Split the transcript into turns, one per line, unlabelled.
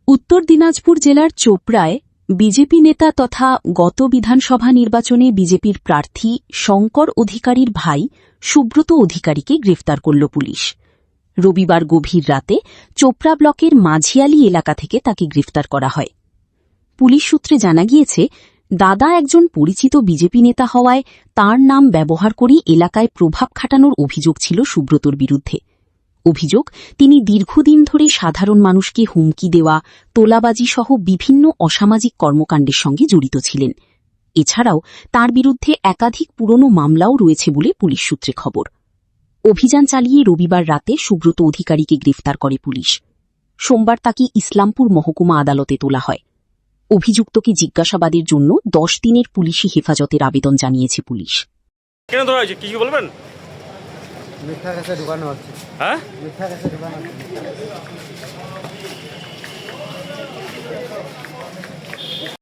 উত্তর দিনাজপুর জেলার চোপড়ায় বিজেপি নেতা তথা গত বিধানসভা নির্বাচনে বিজেপির প্রার্থী শঙ্কর অধিকারীর ভাই সুব্রত অধিকারীকে গ্রেফতার করল পুলিশ। রবিবার গভীর রাতে চোপড়া ব্লকের মাঝিয়ালি এলাকা থেকে তাকে গ্রেফতার করা হয়। পুলিশ সূত্রে জানা গিয়েছে, দাদা একজন পরিচিত বিজেপি নেতা হওয়ায় তাঁর নাম ব্যবহার করে এলাকায় প্রভাব খাটানোর অভিযোগ ছিল সুব্রতর বিরুদ্ধে। অভিযোগ, তিনি দীর্ঘদিন ধরে সাধারণ মানুষকে হুমকি দেওয়া, তোলাবাজি সহ বিভিন্ন অসামাজিক কর্মকাণ্ডের সঙ্গে জড়িত ছিলেন। এছাড়াও তার বিরুদ্ধে একাধিক পুরনো মামলাও রয়েছে বলে পুলিশ সূত্রে খবর। অভিযান চালিয়ে রবিবার রাতে সুব্রত অধিকারীকে গ্রেফতার করে পুলিশ। সোমবার তাকে ইসলামপুর মহকুমা আদালতে তোলা হয়। অভিযুক্তকে জিজ্ঞাসাবাদের জন্য 10 দিনের পুলিশি হেফাজতের আবেদন জানিয়েছে পুলিশ।
কেন ধরা হয়েছে কিছু বলবেন?
মিথ্যা কাছে ঢুকানো হচ্ছে।
হ্যাঁ,
মিথ্যা কাছে ঢুকানো হচ্ছে।